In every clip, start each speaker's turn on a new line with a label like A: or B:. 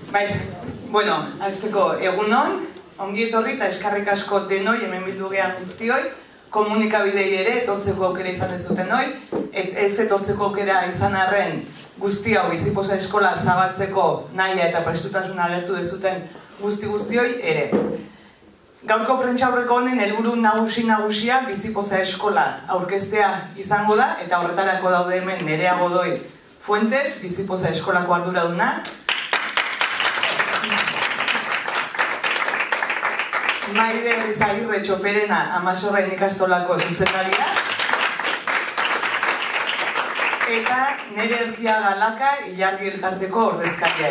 A: Bai, bueno, hasteko egunon, ongi etorri eta eskarrik asko denoi hemen bildu gehan guztioi, komunikabidei ere etortzeko aukera izan ez zuten hoi, ez etortzeko aukera izan arren guzti hau Bizipoza eskola zabaltzeko nahia eta prestutasuna agertu dezuten guztioi ere. Gaurko prentsaurreko honen helburu nagusia Bizipoza eskola aurkeztea izango da, eta horretarako daude hemen Nerea Godoy Fuentes, Bizipoza eskolako arduraduna, Maide Izagirre Txoperena Amasorrain ikastolako zuzendaria, eta Nere Erkia Galaka Ilargi elkarteko ordezkaria.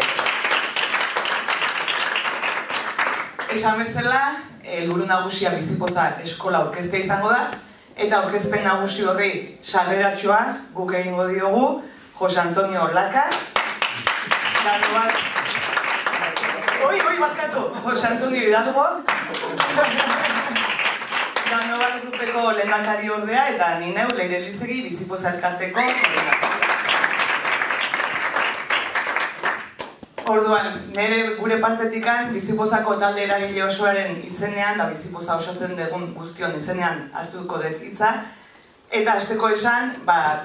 A: Esan bezala, helburu nagusia Bizipoza eskola aurkeztea izango da, eta aurkezpen nagusi horri sarreratxoa guk egingo diogu Jose Antonio Laka, barkatu, Jose Antonio Hidalgo, Ganobar grupeko lehendakari ordea, eta ni neu Leire Elizegi Bizipoza elkarteko orduan, nire gure partetikan Bizipozako talde eragile osoaren izenean, da Bizipoza osatzen dugun guztion izenean hartuko dut hitza, eta hasteko esan,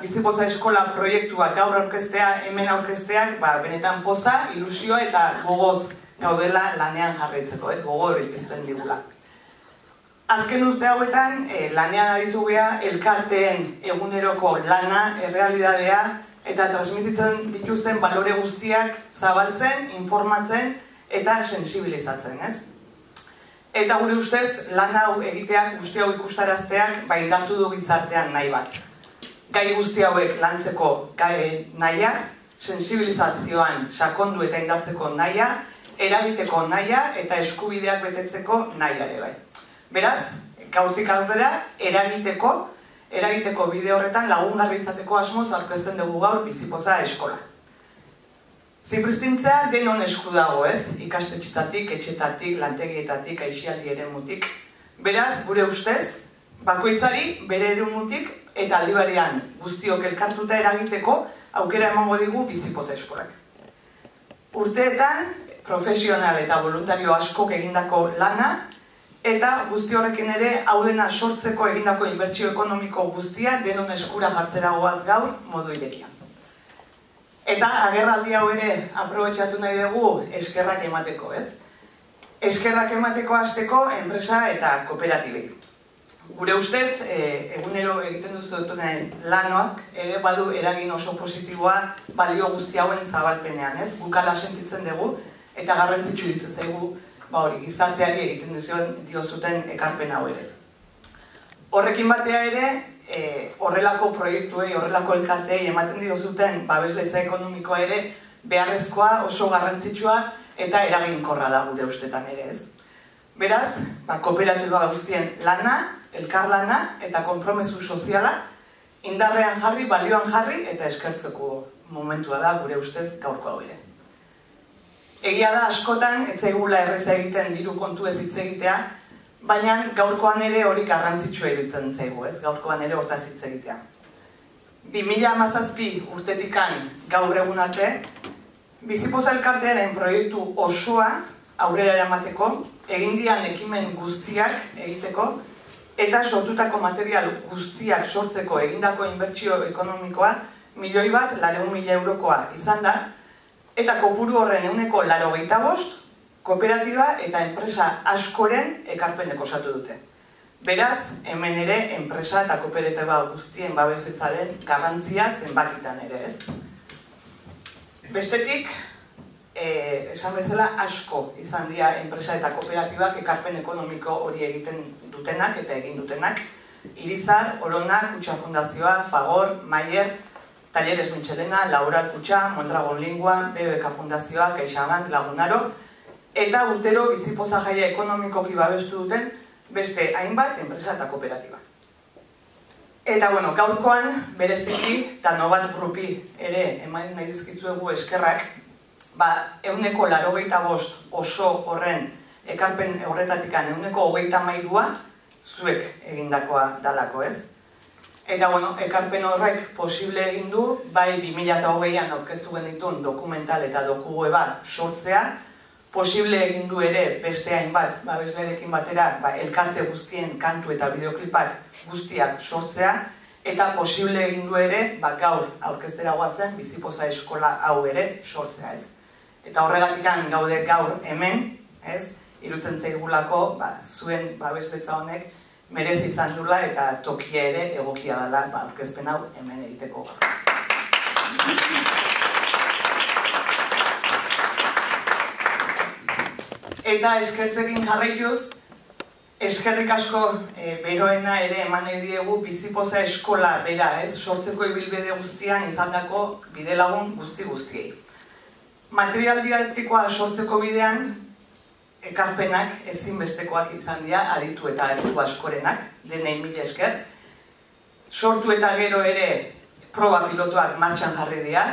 A: Bizipoza eskola proiektua gaur aurkeztea, hemen aurkezteak, benetan poza, ilusioa eta gogoz gaudela lanean jarraitzeko, ez gogo hori pizten digula. Azken urte hauetan, lanean aritu geha elkarteen eguneroko lana, errealidadea, eta transmititzen dituzten balore guztiak zabaltzen, informatzen eta sensibilizatzen, ez? Eta gure ustez, lan hau egiteak, guzti hau ikustarazteak, indartu du gizartean nahi bat. Gai guzti hauek lantzeko nahia, sensibilizazioan sakondu eta indartzeko nahia, eragiteko nahia eta eskubideak betetzeko nahia ere bai. Beraz, gaurtik aurrera, eragiteko bide horretan lagungarri izateko asmoz aurkezten dugu gaur Bizipoza eskola. Zipristintzea denon esku dago, ez? Ikastetxetatik, etxetatik, lantegietatik, aisialdi eremutik. Beraz, gure ustez, bakoitzari bere eremutik eta aldi berean guztiok elkartuta eragiteko aukera emango digu Bizipoza eskolak. Urteetan, profesional eta voluntario askok egindako lana, eta guzti horrekin ere hau dena sortzeko egindako inbertsio ekonomiko guztia denon eskura jartzera goaz gaur modu irekian. Eta agerraldi hau ere aprobetxatu nahi dugu eskerrak emateko, ez? Eskerrak emateko hasteko enpresa eta kooperatibei. Gure ustez, egunero egiten duzuten lanoak ere badu eragin oso positiboa balio guzti hauen zabalpenean, ez? Gukala sentitzen dugu eta garrantzitsu ditzen zaigu gizarteari egiten diozuten ekarpen hau ere. Horrekin batea ere, horrelako proiektuei, horrelako elkarteei ematen diozuten babesletza ekonomikoa ere beharrezkoa, oso garrantzitsua eta eraginkorra da gure ustetan ere, ez? Beraz, kooperatiba guztien lana, elkarlana eta konpromesu soziala indarrean jarri, balioan jarri eta eskertzeko momentua da gure ustez gaurko hau ere. Egia da askotan, ez zaigula erreza egiten diru kontu ez hitz egitea, baina gaurkoan ere hori garrantzitsua iruditzen zaigu, ez? Gaurkoan ere hortaz hitz egitea. 2017 urtetikan gaur egun arte, Bizipoza elkartearen proiektu osoa aurrera eramateko, egin dian ekimen guztiak egiteko, eta sortutako material guztiak sortzeko egindako inbertsio ekonomikoa 1.400.000 eurokoa izan da, eta kopuru horren 185 kooperatiba eta enpresa askoren ekarpenek osatu dute. Beraz, hemen ere enpresa eta kooperatiba guztien babesletzaren garrantzia zenbakitan ere, ez? Bestetik, esan bezala asko izan dira enpresa eta kooperatibak ekarpen ekonomiko hori egiten dutenak eta egin dutenak. Irizar, Orona, Kutxa Fundazioa, Fagor, Maier, Talleres Mintxelena, Laboral Kutxa, Mondragon Lingua, BBK Fundazioa, CaixaBank, Lagunaro, eta urtero Bizipoza jaia ekonomikoki babestu duten beste hainbat enpresa eta kooperatiba. Eta, gaurkoan, bereziki, eta Nobat Grupi ere eman nahi dizkizuegu eskerrak, 185 oso horren ekarpen horretatikan 133 zuek egindakoa dalako, ez? Eta, ekarpen horrek posible egin du, bai 2008an aurkeztu genituen dokumental eta dokuweba sortzea, posible egin du ere beste hainbat, babeslerekin batera, elkarte guztien kantu eta bideoklipak guztiak sortzea, eta posible egin du ere, gaur aurkeztera goazen, Bizipoza eskola hau ere sortzea, ez. Eta horregatik gaude gaur hemen, ez, irutzen zaigulako, zuen babesletza honek merezi izan dula eta tokia ere egokia dela aurkezpen hau hemen egiteko. Eta eskertzekin jarraituz, eskerrik asko beroena ere eman nahi diegu Bizipoza eskola bera, ez, sortzeko ibilbide guztian izandako bidelagun guztiei. Material didaktikoa sortzeko bidean, ekarpenak ezinbestekoak izan dira, aditu eta aditu askorenak, denei mila esker. Sortu eta gero ere proba pilotuak martxan jarri dira,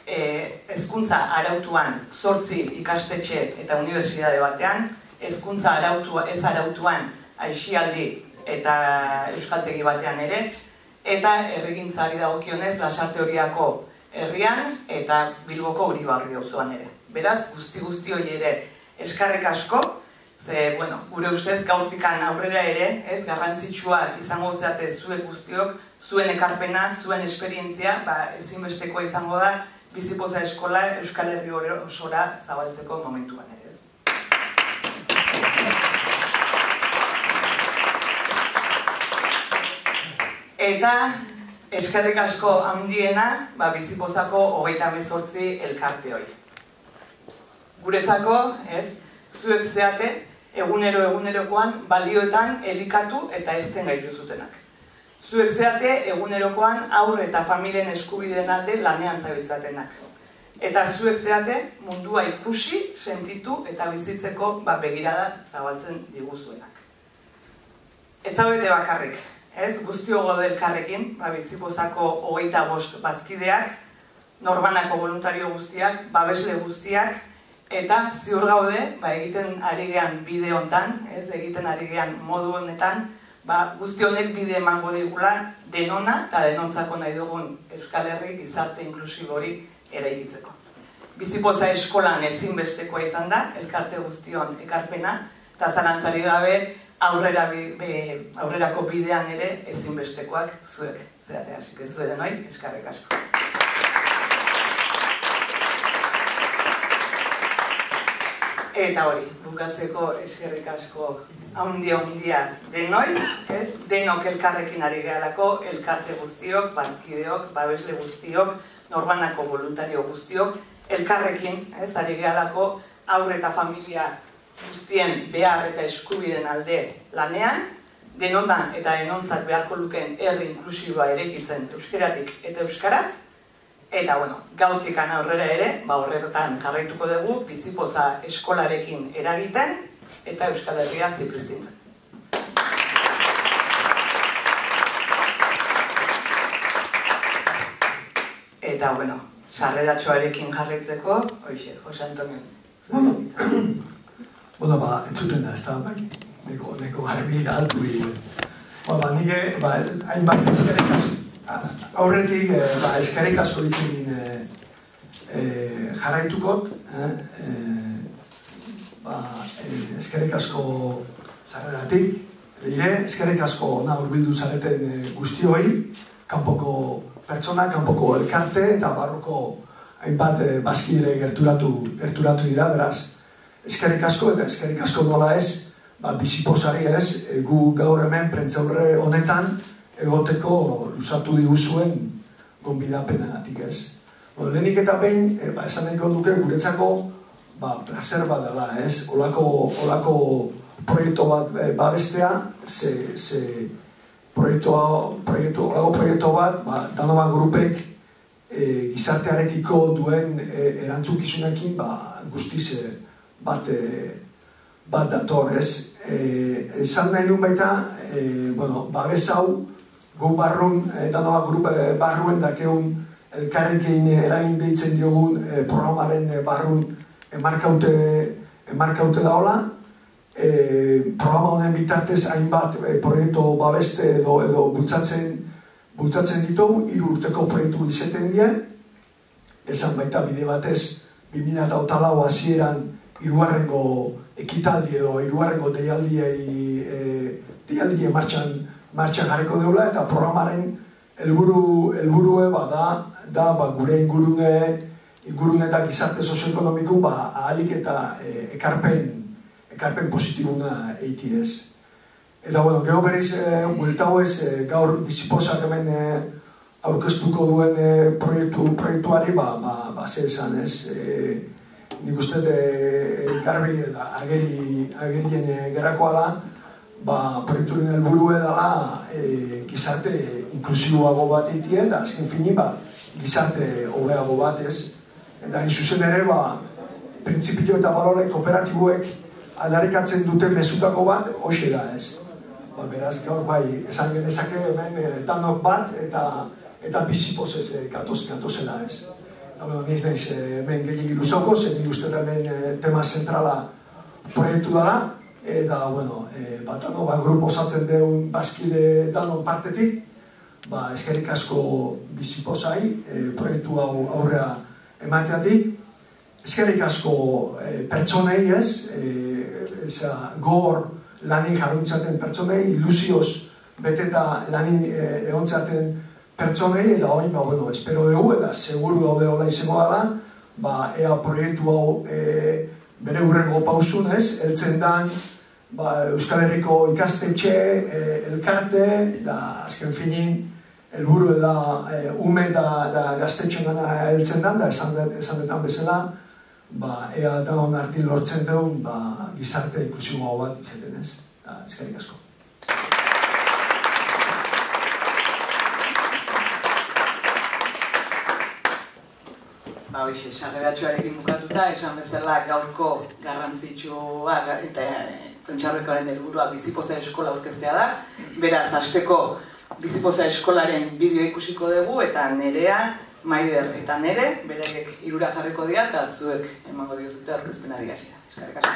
A: hezkuntza arautuan 8 ikastetxe eta unibertsitate batean, hezkuntza ez arautuan aisialdi eta euskaltegi batean ere, eta herrigintzari dagokionez Lasarte Oriako herrian eta Bilboko Uribarri auzoan ere. Beraz, guzti hori ere eskerrik asko, ze, gure ustez gaurtikan aurrera ere, ez, garrantzitsua izango zeate zuek guztiok, zuen ekarpena, zuen esperientzia, ezinbestekoa izango da, Bizipoza eskola Euskal Herri osora zabaltzeko momentuan ere, ez. Eta eskerrik asko handiena, Bizipozako 38 elkarte hori. Guretzako, ez, zuek zeate, egunerokoan balioetan elikatu eta ezten gaitu zutenak. Zuek zeate, egunerokoan aurre eta familien eskubideen alde lanean zabiltzatenak. Eta zuek zeate, mundua ikusi, sentitu eta bizitzeko begirada zabaltzen diguzuenak. Ez zaudete bakarrik, ez, guztio gaude elkarrekin, Bizipozako 25 bazkideak, norbanako voluntario guztiak, babesle guztiak, eta ziur gaude, egiten ari gean bide hontan, ez, egiten ari gean modu honetan, guzti honek bide emango digula denona eta denontzako nahi dugun Euskal Herri gizarte inklusibo hori eraikitzeko. Bizipoza eskolan ezinbestekoa izan da, elkarte guztion ekarpena, eta zalantzari gabe aurrerako bidean ere ezinbestekoak zuek zeatea. Asik ez zuen denoi, eskerrik asko. Eta hori, bukatzeko eskerrik asko handia denoi, ez? Denok elkarrekin ari gehalako, elkarte guztiok, bazkideok, babesle guztiok, norbanako voluntario guztiok, elkarrekin, ez, ari gehalako, aurre eta familia guztien behar eta eskubideen alde lanean, denotan eta denontzat beharko lukeen herri inklusiboa eraikitzen euskeratik eta euskaraz, eta, gaurtikan aurrera ere, horretan jarraituko dugu, Bizipoza eskolarekin eragiten, eta Euskal Herria zipristintzen. Eta, sarreratxoarekin jarraitzeko, hoxe, Jose Antonio.
B: Entzuten da, ez da, neko garbi altu egin. Nik, hainbat eskerrik asko, aurretik, eskerrik asko ditzen jarraitukot, eskerrik asko zarreratik, eskerrik asko ona hurbildu zareten guztioi, kanpoko pertsona, kanpoko elkarte eta barroko hainbat bazkide gerturatu dira, beraz, eskerrik asko eta eskerrik asko nola ez, Bizipozari ez, gu gaur hemen prentzaurre honetan egoteko luzatu diguzuen gonbidapenagatik ez. Lehenik eta behin, esan nahiko duke guretzako placer bat dela, ez? Olako proiektu bat babestea, olako proiektu bat, Danoban grupek gizartearekiko duen erantzukizunekin guztiz bat dator, ez? Esan nahi duen baita, babes hau, gu barrun, Danoban grup barruen dakeun elkarrekin eragin deitzen diogun programaren barrun emarkaute daola. Programa honen bitartez hainbat proiektu babeste edo bultzatzen bultzatzen ditugu, 3 urteko proiektu izaten die, esan baita bide batez 2008 hasieran 3. ekitaldi edo 3. deialdiei martxan jarriko deula, eta programaren helburue da gure ingurune eta gizarte sozioekonomiko ahalik eta ekarpen positibuna eiti ez. Eta, gero berriz, bueltago ez, gaur biziposak hemen aurkeztuko duen proiektuari, ze esan ez, nik uste garbi agerien gerakoa da, proiektuaren helburue dela gizarte inklusiboago bat eitie, eta azken fini gizarte hobeago bat ez. Eta hain zuzen ere, printzipio eta balore kooperatiboek aldarrikatzen duten mezutako bat hoxe da ez. Beraz, gaur esan genezake hemen danok bat eta bizipozez gatozela ez. Niz naiz hemen gehiagik luzoko, zen nik uste hemen tema zentrala proiektu dara, eta, grupo osatzen deun bazkide danon partetik, eskerrik asko bizipozai, proiektu hau aurrea emateatik, eskerrik asko pertsonei ez, gogor lanin jarruntzaten pertsonei, ilusioz beteta lanin egontzaten pertsonei, eta hori, espero dugu, eta seguru daude hola izango dela, ea proiektu hau bere hurrengo pausun ez, heltzen dan Euskal Herriko ikastetxe, elkarte, da azken finin, helburu da ume da gaztetxoen gana heltzen dan, da esan detan bezala, ea danon artin lortzen deun gizarte inklusiboa bat izaten ez. Eskerrik asko.
A: Hoxe, sarreratxoarekin bukatuta, esan bezala gaurko garrantzitsua eta Prentxaurrekoaren helburua Bizipoza Eskola aurkeztea da. Beraz, hasteko Bizipoza Eskolaren bideo ikusiko dugu, eta Nerea, Maider eta Nere, beraiek 3 jarriko dira, eta zuek emango diozute aurkezpenari hasiera. Eskerrik asko.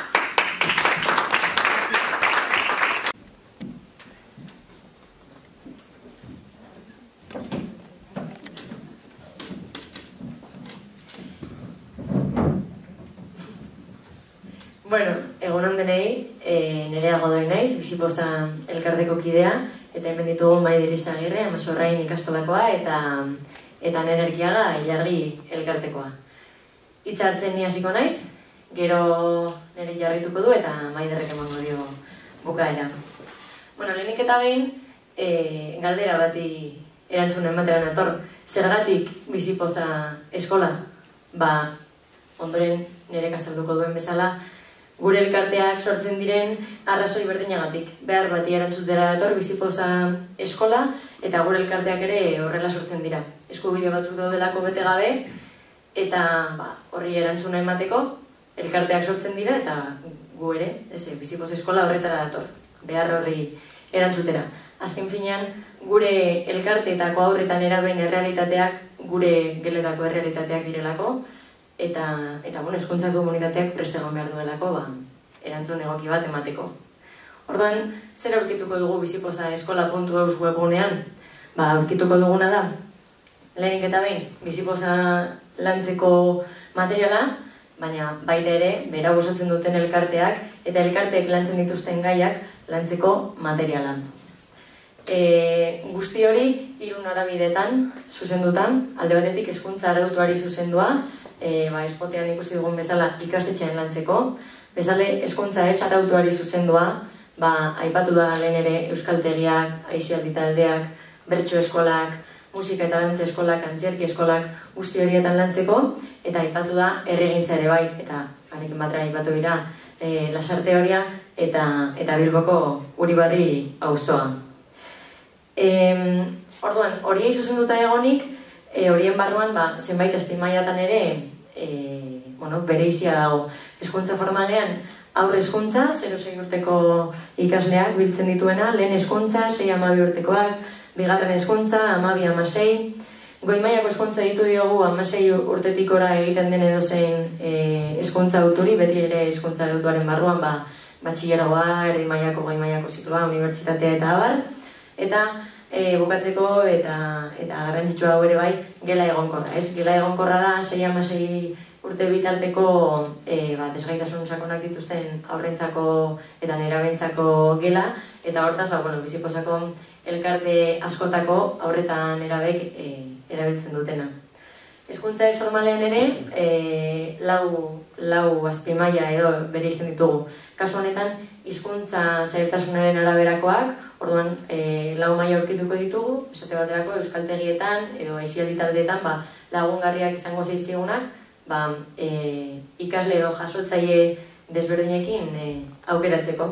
C: Bueno, egunon denei, Nerea Godoi naiz, Bizipoza elkarteko kidea, eta hemen ditugu Maider Izagirre, Amasorrain ikastolakoa, eta Nere Erkiaga ilargi elkartekoa. Hitz hartzen ni hasiko naiz, gero Nere jarrituko du eta Maiderrek emango dio bukaera. Bueno, lehenik eta behin, galdera bati erantzun emateran nator, zergatik Bizipoza Eskola, ondoren Nerek azalduko duen bezala, gure elkarteak sortzen diren arrazoi berdinagatik. Behar bati erantzutera dator Bizipoza Eskola, eta gure elkarteak ere horrela sortzen dira. Eskubide batzuk daudelako bete gabe, eta horri erantzuna emateko, elkarteak sortzen dira, eta gu ere, Bizipoza Eskola horretara dator, behar horri erantzutera. Azken finean, gure elkarteetako aurretan eraben errealitateak, gure geletako errealitateak direlako, eta hezkuntza komunitateak prest egon behar duelako erantzun egoki bat emateko. Orduan, zer aurkituko dugu Bizipoza Eskola.eus webgunean? Aurkituko duguna da, lehenik eta behin, Bizipoza lantzeko materiala, baina baita ere, berau osatzen duten elkarteak, eta elkarteek lantzen dituzten gaiak lantzeko materiala. Guzti hori, 3 norabidetan zuzendutan, alde batetik hezkuntza arautuari zuzendua, espotean ikusi dugun bezala ikastetxean lantzeko, bezale hezkuntza ez arautuari zuzendua, aipatu da lehen ere euskaltegiak, aisialdi taldeak, bertso eskolak, musika eta dantza eskolak, antzerki eskolak, guzti horietan lantzeko, eta aipatu da erregintza ere bai, eta anekin batera aipatu dira Lasarte Horia eta Bilboko Uribarri auzoa. Orduan, horiei zuzenduta egonik, horien barruan zenbait azpimailatan ere bereizia dago. Hezkuntza formalean aurre hezkuntza, 0-6 urteko ikasleak biltzen dituena, lehen hezkuntza, 6-12 urtekoak, bigarren hezkuntza, 12-16, goi mailako hezkuntza ditu diogu 16 urtetik ora egiten den edozein hezkuntza auturi, beti ere hezkuntza autuaren barruan batxileragoa, erdi mailako, goi mailako zikloa, unibertsitatea eta abar, eta bukatzeko eta garrantzitsua hau ere bai, gela egonkorra, ez? Gela egonkorra da 6-6 urte bitarteko desgaitasun sakonak dituzten aurrentzako eta nerabentzako gela, eta hortaz, biziposako elkarte askotako aurreta nerabek erabiltzen dutena. Hezkuntza ez formalean ere, lau azpimaila edo bereizten ditugu. Kasu honetan, hizkuntza zailtasunaren araberakoak, orduan, 4 maila aurkituko ditugu, esate baterako euskaltegietan edo aisialdi taldeetan lagungarriak izango zaizkigunak, ikasle edo jasotzaile desberdinekin aukeratzeko.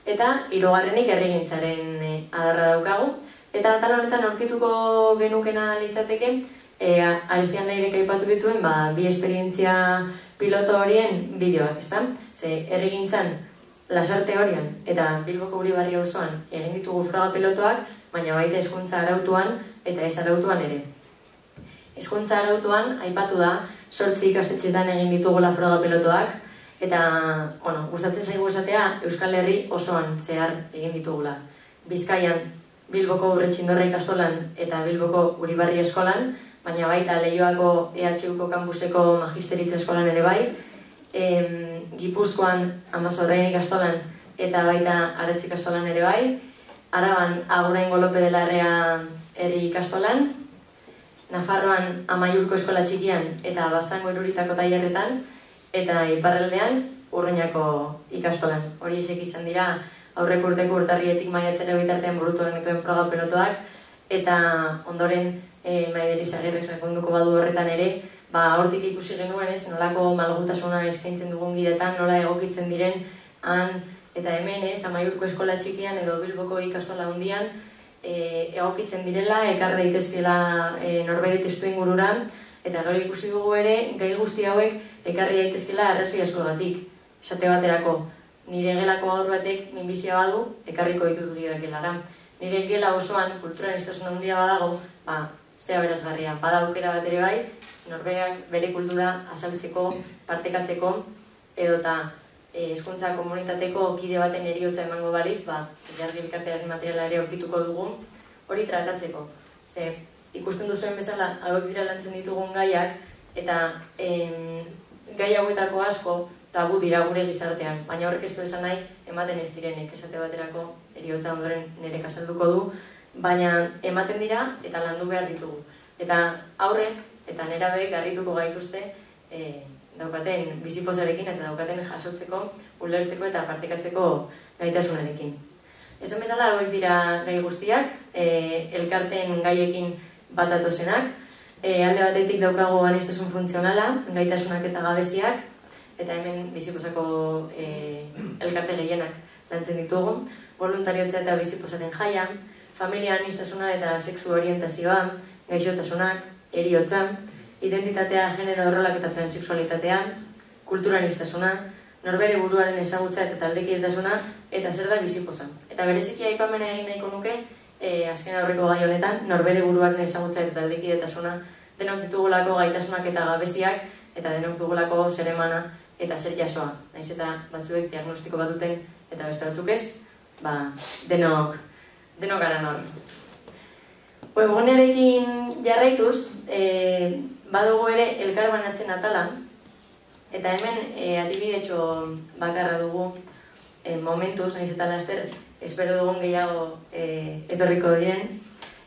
C: Eta, 3. herrigintzaren adarra daukagu, eta atal honetan aurkituko genukena litzateke, Arestian Leirek aipatu dituen, bi esperientzia piloto horien bideoak, ezta? Ze, herrigintzan, Lasarte Horian eta Bilboko Uribarri auzoan egin ditugu froga pilotoak, baina baita hezkuntza arautuan eta ez arautuan ere. Hezkuntza arautuan, aipatu da, 8 ikastetxeetan egin ditugula froga pilotoak, eta, gustatzen zaigu esatea, Euskal Herri osoan zehar egin ditugula. Bizkaian, Bilboko Urretxindorra ikastolan eta Bilboko Uribarri eskolan, baina baita Leioako EHUko kampuseko magisteritza eskolan ere bai, Gipuzkoan Amazorrain ikastolan eta baita Aretz ikastolan ere bai, Araban Aguraingo Lope de Larrea herri ikastolan, Nafarroan Amaiurko eskola txikian eta Baztango Iruritako tailerretan, eta iparraldean Urruñako ikastolan. Hori esek izan dira aurreko urteko urtarrietik maiatzera bitartean burutu genituen froga pilotoak, eta ondoren Maider Izagirrek sakonduko badu horretan ere, hortik ikusi genuen ez, nolako malgutasuna eskaintzen dugun gidetan, nola egokitzen diren han eta hemen ez, Amaiurko eskola txikian edo Bilboko ikastola hundian egokitzen direla, ekar daitezkela norbere testu ingurura, eta gero ikusi dugu ere, gai guzti hauek ekarri daitezkela arrazoi askogatik. Esate baterako, nire gelako gaur batek minbizia badu, ekarriko ditut gidakelara. Nire gela osoan kulturanistasun handia badago, zea berazgarria, bada aukera bat ere bai, norberak bere kultura azaltzeko, partekatzeko, edota hezkuntza komunitateko kide baten heriotza emango balitz, Jargi elkartearen materiala ere aurkituko dugu, hori tratatzeko. Ze, ikusten duzuen bezala, hauek dira lantzen ditugun gaiak, eta gai hauetako asko tabu dira gure gizartean, baina horrek ez du esan nahi, ematen ez direnek, esate baterako heriotza ondoren nirek azalduko du, baina ematen dira eta landu behar ditugu. Eta aurrek eta nerabeek garrituko gaituzte daukaten bizipozarekin eta daukaten jasotzeko, ulertzeko eta partekatzeko gaitasunarekin. Esan bezala, hauek dira gai guztiak, elkarteen gaiekin bat datozenak, alde batetik daukagu aniztasun funtzionala, gaitasunak eta gabeziak, eta hemen bizipozako elkarte gehienak lantzen ditugu, voluntariotza eta bizipozaten jaia, familia aniztasuna eta sexu orientazioa, gaixotasunak, heriotza, identitatea, genero errolak eta transexualitatea, kultura aniztasuna, norbere buruaren ezagutza eta taldekidetasuna, eta zer da bizipoza. Eta bereziki aipamena egin nahiko nuke, azken aurreko gai honetan, norbere buruaren ezagutza eta taldekidetasuna, denok ditugulako gaitasunak eta gabeziak, eta denok dugulako zer emana eta zer jasoa. Naiz eta batzuek diagnostiko bat duten, eta beste batzuk ez, denok gara nor. Webgunearekin jarraituz, badugu ere elkar banatzen atala, eta hemen adibidetxo bakarra dugu momentuz, naiz eta laster, espero dugun gehiago etorriko diren.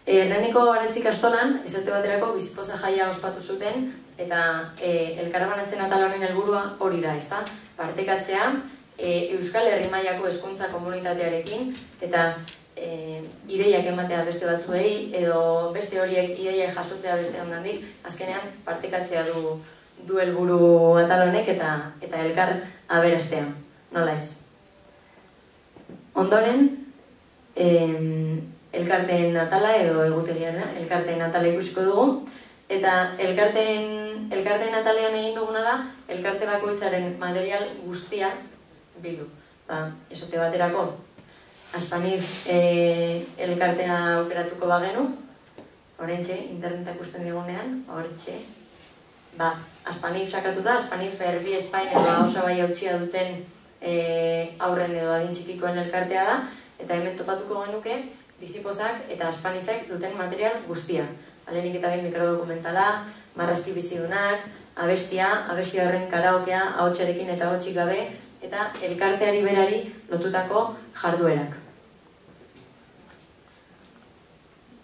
C: Hernaniko Aretz ikastolan, esate baterako bizipoza jaia ospatu zuten, eta elkar banatzen atala honen helburua hori da, ezta? Partekatzea, Euskal Herri mailako hezkuntza komunitatearekin, eta ideiak ematea beste batzuei, edo beste horiek ideiak jasotzea beste ondandik, azkenean partekatzea du helburu atal honek eta elkar aberastea, nola ez. Ondoren, elkarteen atala edo egutegian, elkarteen atala ikusiko dugu, eta elkarteen atalean egin duguna da, elkarte bakoitzaren material guztia bildu. Esate baterako, Aspanif elkartea aukeratuko bagenu, horrentxe, internetak usten digunean, horrentxe. Aspanif sakatu da, Aspanif Erbi Espain edo oso bai hautsia duten aurren edo adin txikikoen elkartea da, eta hemen topatuko genuke bizipozak eta aspanizek duten material guztia. Alenik eta behin mikrodokumentala, marrazki bizidunak, abestia horren karaokea, ahotsarekin eta ahotsik gabe, eta elkarteari berari lotutako jarduerak.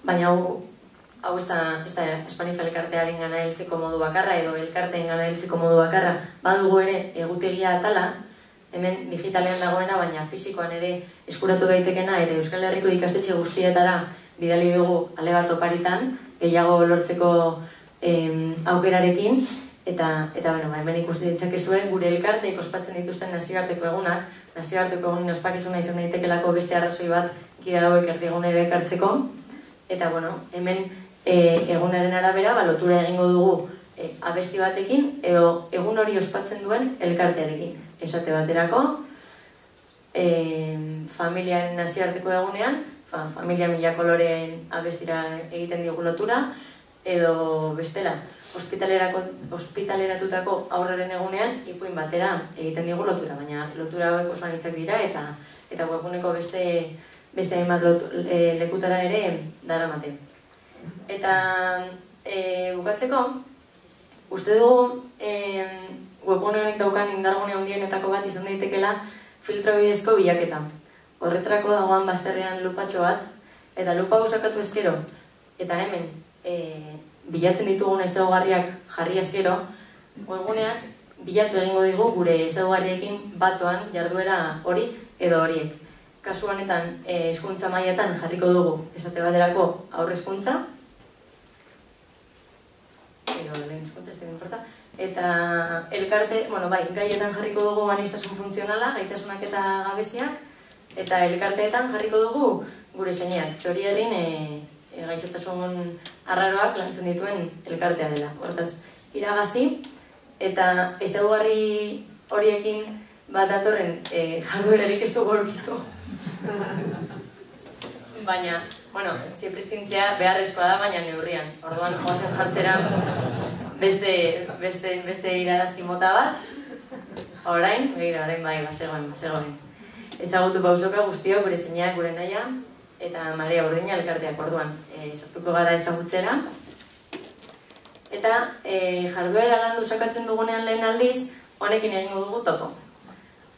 C: Baina hau ez da Espanifa elkartearen gana heltzeko modu bakarra edo elkarteen gana heltzeko modu bakarra, badugu ere egutegia atala, hemen digitalean dagoena, baina fisikoan ere eskuratu daitekena, ere Euskal Herriko ikastetxe guztietara bidali dugu ale bat oparitan, gehiago lortzeko aukerarekin, eta hemen ikusti ditzakezue gure elkarteek ospatzen dituzten nazioarteko egunak, nazioarteko egunin ospakizuna izan daitekelako beste arrazoi bat gida hauek erdigunera ekartzeko, eta hemen egunaren arabera lotura egingo dugu abesti batekin edo egun hori ospatzen duen elkartearekin. Esate baterako, familiaren nazioarteko egunean, familia mila koloreen abestira egiten digu lotura, edo bestela, ospitaleratutako aurraren egunean ipuin batera egiten digu lotura, baina lotura hauek oso anitzak dira eta webguneko beste hainbat lekutara ere daramate. Eta bukatzeko, uste dugu webgune honek daukan indargune handienetako bat izan daitekela filtro bidezko bilaketa. Horretarako dagoan bazterrean lupatxo bat, eta lupa usakatu ezkero, eta hemen bilatzen ditugun ezaugarriak jarri ezkero, webguneak bilatu egingo digu gure ezaugarriekin batoan jarduera hori edo horiek. Kasu honetan hezkuntza mailetan jarriko dugu esate baterako haur hezkuntza, edo lehen hezkuntza, ez da importa, eta elkarte, gaietan jarriko dugu aniztasun funtzionala, gaitasunak eta gabeziak, eta elkarteetan jarriko dugu gure zeineak, txorierrin gaixotasun arraroak lantzen dituen elkartea dela. Hortaz, iragazi, eta ezaugarri horiekin bat datorren jarduerarik ez dugu aurkitu. Baina, ziprestintzia beharrezkoa da, baina neurrian. Orduan, goazen jartzera beste irarazki mota bat. Orain bai, bazegoen. Ezagutu pausoka guztio, gure zeinak, gure naia, eta Maria Urdina elkarteak orduan sortuko gara ezagutzera. Eta jarduera landu sakatzen dugunean lehen aldiz, honekin egingo dugu topo.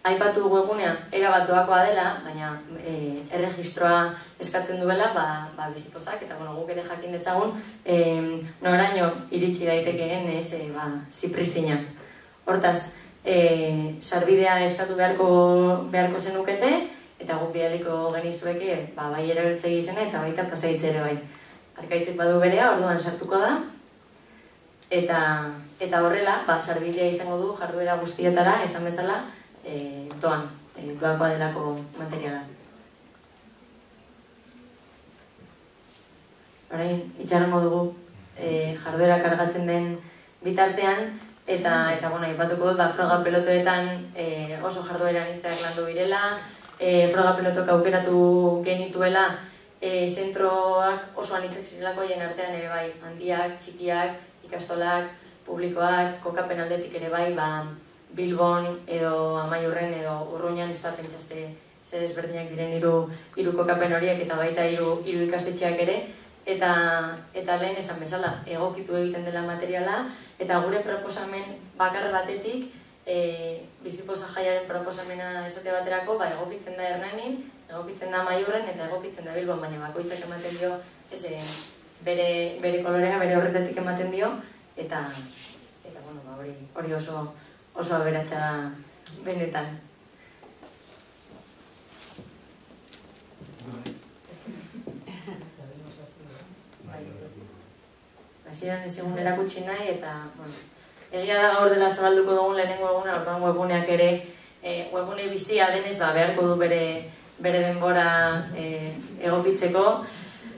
C: Aipatu webgunea erabat doakoa dela, baina erregistroa eskatzen duela bizipozak, eta guk ere jakin dezagun noraino iritsi daitekeen zipristina. Hortaz, sarbidea eskatu beharko zenukete, eta guk bidaliko genizueke bai erabiltzei izena eta baita pasaitze ere bai. Arkaitzek badu berea, orduan sartuko da, eta horrela, sarbidea izango du jarduera guztietara, esan bezala, doakoa delako materiala. Orain, itxarango dugu jarduera kargatzen den bitartean, eta ipatuko dut, froga pelotoetan oso jarduera anitzak landu birela, froga pelotok aukeratu genituela, zentroak oso anitzak zirelako hien artean ere bai, handiak, txikiak, ikastolak, publikoak, kokapen aldetik ere bai, Bilbon edo Amaiurren edo Urruñan ez da pentsa ze desberdinak diren hiru kokapen horiek eta baita hiru ikastetxeak ere, eta lehen esan bezala egokitu egiten dela materiala, eta gure proposamen bakar batetik bizipoza jaiaren proposamena esate baterako egokitzen da Hernanin, egokitzen da Amaiurren eta egokitzen da Bilbon, baina bakoitzak ematen dio bere kolorea, bere horretatik ematen dio, eta hori oso aberatsa da benetan. Hasieran ez egun erakutsi nahi, eta egia da gaur dela zabalduko dugun lehenengo eguna, orduan webguneak ere webgune bizia denez beharko du bere denbora egokitzeko,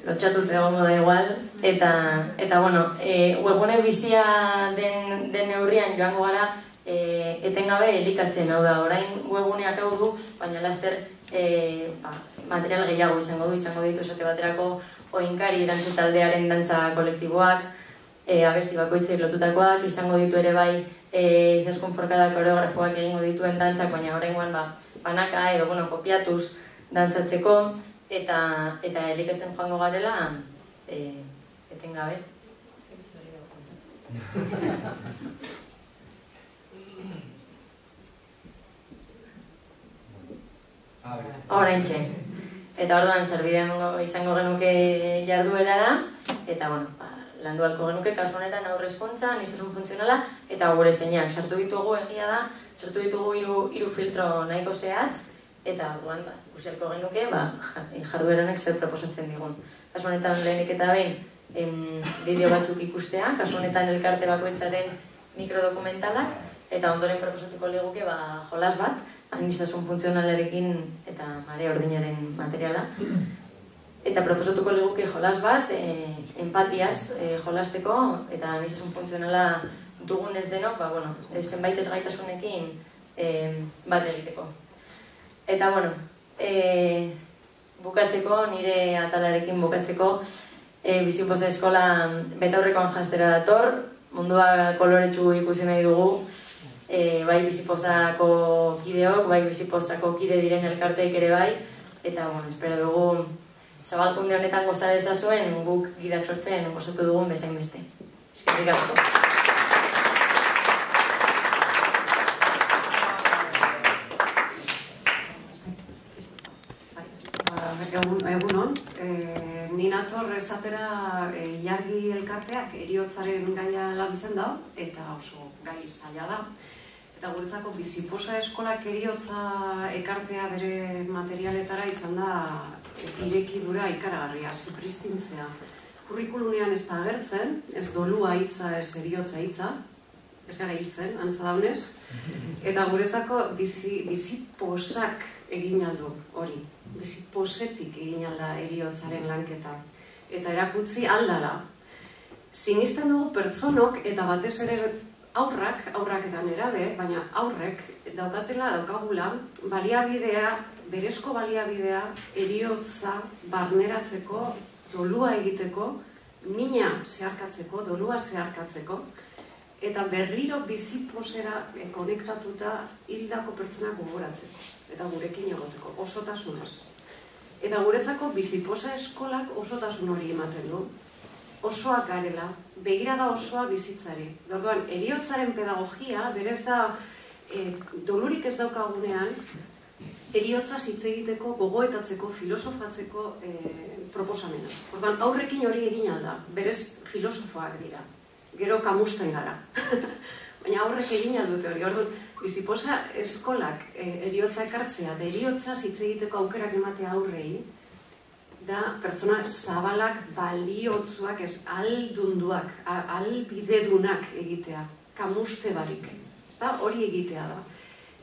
C: lotxatut egongo da igual, eta webgune bizia den neurrian joango gara etengabe elikatzen, hau da, orain webguneak hau du, baina laster material gehiago izango ditu esate baterako oinkari dantza taldearen dantza kolektiboak, abesti bakoitzei lotutakoak, izango ditu ere bai Izaskun Forkada koreografoak egingo dituen dantzak, baina oraingoan banaka edo kopiatuz dantzatzeko, eta elikatzen joango garela etengabe. Oraintxe. Eta orduan zerbiden izango genuke jarduera da, eta landu halko genuke kasu honetan aurre hezkuntza, aniztasun funtzionala, eta gure zeinak sartu ditugu egia da, sartu ditugu hiru filtro nahiko zehatz, eta orduan ikusi halko genuke jardueranek zer proposatzen digun. Kasu honetan lehenik eta behin bideo batzuk ikustea, kasu honetan elkarte bakoitzaren mikrodokumentalak, eta ondoren proposatuko liguke jolas bat, aniztasun funtzionalarekin eta marea ordinaren materiala. Eta proposatuko liguke jolas bat, empatiaz jolasteko, eta aniztasun funtzionala dugun ez denok, zenbait ez gaitasunekin bat egiteko. Eta, bukatzeko, nire atalarekin bukatzeko, Bizipoza eskola betaurrekoan jastera dator, mundua koloretsu ikusi nahi dugu, bai Bizipozako kideok, bai Bizipozako kide diren elkarteek ere bai, eta espero dugu zabalkunde honetan goza dezazuen guk gidak sortzen gozatu dugun bezain beste. Eskerrik asko.
D: Egunon, ni nator esatera jargi elkarteak heriotzaren gaia lantzen da, eta oso gai zaila da. Eta guretzako Bizipoza eskolak heriotza ekartea bere materialetara izan da irekidura ikaragarria, zipristintzea. Kurrikulunean ez da agertzen, ez dolua hitza, ez heriotza hitza, ez gara hiltzen, antza daunez. Eta guretzako bizipozak egin aldu hori. Bizipozetik egin alda heriotzaren lanketa. Eta erakutsi aldala. Sinisten dugu pertsonok eta batez ere aurrak eta nerabe, baina aurrek daukagula baliabidea, berezko baliabidea, heriotza barneratzeko, dolua egiteko, mina zeharkatzeko, dolua zeharkatzeko, eta berriro bizipozera konektatuta hildako pertsonak gogoratzeko, eta gurekin egoteko, osotasunaz. Eta guretzako Bizipoza eskolak osotasun hori ematen du, osoak garela, begirada osoa bizitzari. Orduan, heriotzaren pedagogia, berez da, dolurik ez daukagunean, heriotza hitz egiteko, gogoetatzeko, filosofatzeko proposamena. Orduan, aurrekin hori egin alda, berez filosofoak dira. Gero kamustain gara. Baina aurrek egin aldute hori. Orduan, Bizipoza eskolak heriotza ekartzea, eta heriotza hitz egiteko aukerak ematea aurrei, da pertsona zabalak, baliotzuak, ez aldunduak, albidedunak egitea, kamuste barik. Hori egitea da.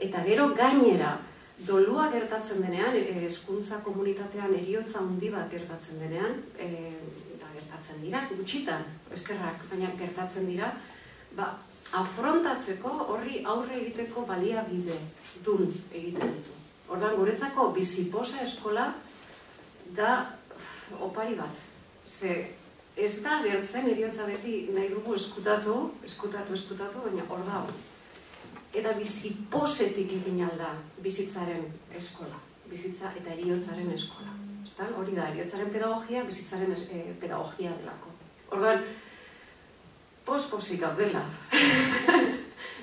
D: Eta gero gainera, dolua gertatzen denean, hezkuntza komunitatean heriotza handi bat gertatzen denean, gertatzen dira, gutxitan, eskerrak, baina gertatzen dira, afrontatzeko horri aurre egiteko baliabide dun egiten ditu. Orduan, guretzako Bizipoza eskola da opari bat. Ze ez da gertzen heriotza beti nahi dugu eskutatu, baina hor da hori. Eta bizipozetik egin alda bizitzaren eskola, bizitza eta heriotzaren eskola. Hori da, heriotzaren pedagogia, bizitzaren pedagogia delako. Orduan, pospozik gaudela.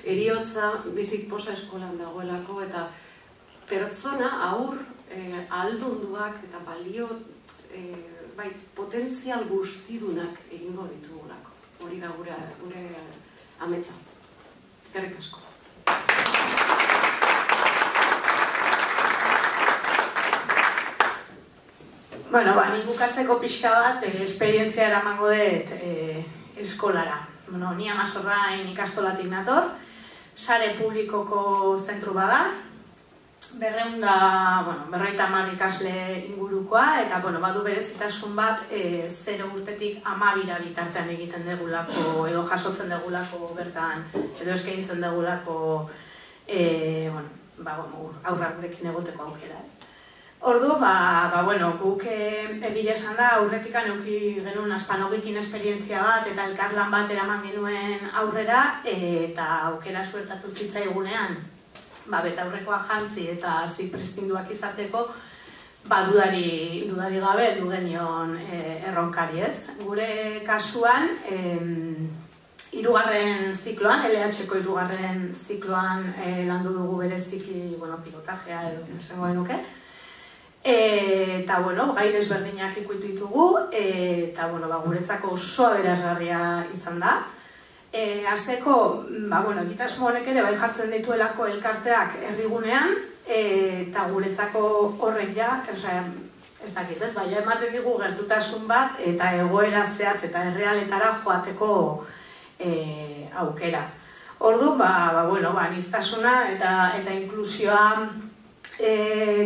D: Heriotza Bizipoza eskolan dagoelako eta pertsona aur aldunduak eta balio potentzial guztidunak egingo ditugulako. Hori da gure ametsa. Eskerrik asko.
E: Nik bukatzeko pixka bat esperientzia eramango dut eskolara. Ni Amazorrain ikastolatik nator, sare publikoko zentru bada, 250 ikasle ingurukoa, eta badu berezitasun bat 0 urtetik 12 bitartean egiten degulako, edo jasotzen degulako bertan, edo eskaintzen degulako aurrak gurekin egoteko aukera ez. Ordu, guk egile esan da, aurretikan euki genuen aspanogikin esperientzia bat eta elkarlan bat eraman genuen aurrera, eta aukera suertatu zitzaigunean, betaurrekoa jantzi eta zipristinduak izateko, dudari gabe du genion erronkari, ez? Gure kasuan, hirugarren zikloan, LH-ko hirugarren zikloan landu dugu bereziki, pilotajea edo esango genuke. Eta, gai desberdinak ikutu ditugu, eta, guretzako oso aberasgarria izan da. Azteko, egitasmo honek ere bai jartzen dituelako elkarteak erdigunean, eta guretzako horrek ja, ez dakit ez, bai ematen digu gertutasun bat, eta egoera zehatz eta errealetara joateko aukera. Ordu, aniztasuna eta inklusioa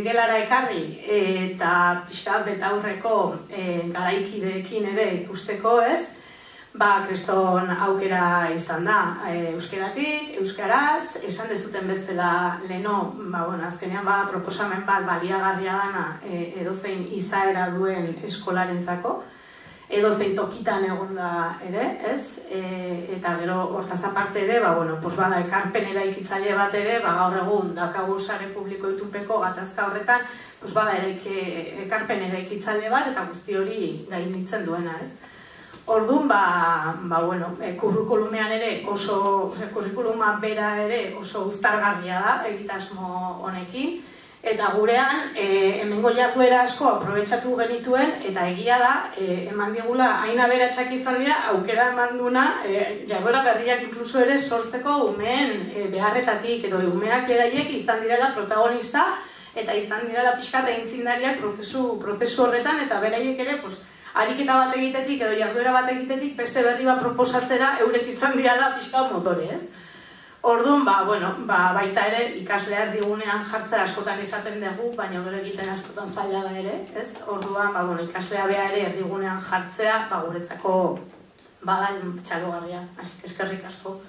E: gelara ekarri eta pixka betaurreko garaikideekin ere ikusteko, ez? Kriston aukera izan da euskeratik, euskaraz, esan dezuten bezala leno, azkenean proposamen bat baliagarria dana edozein izaera duen eskolarentzako, edozein tokitan egon da ere, ez? Eta gero hortaz aparte ere, bada ekarpen eraikitzaile bat ere, gaur egun dakagu sare publiko itupeko gatazka horretan, bada ekarpen eraikitzaile bat eta guzti hori gainditzen duena, ez? Orduan, kurrikulumean ere kurrikuluma bera ere oso uztargarria da egitasmo honekin, eta gurean hemengo jarduera asko aprobetxatu genituen, eta egia da, eman digula hain aberatsak izan dira, aukera eman duna, jarduera berriak inkluso ere sortzeko umeen beharretatik, edo umeak beraiek izan direla protagonista, eta izan direla pixka eta intzindariak prozesu horretan, eta beraiek ere, ariketa bat egitetik edo jarduera bat egitetik beste berri bat proposatzera eurek izan diala pixka motore, ez? Orduan, baita ere ikaslea erdigunean jartzea askotan esaten dugu, baina gero egiten askotan zaila da ere, ez? Orduan, ikaslea bea ere erdigunean jartzea, guretzako bada txalogarria, eskerrik asko.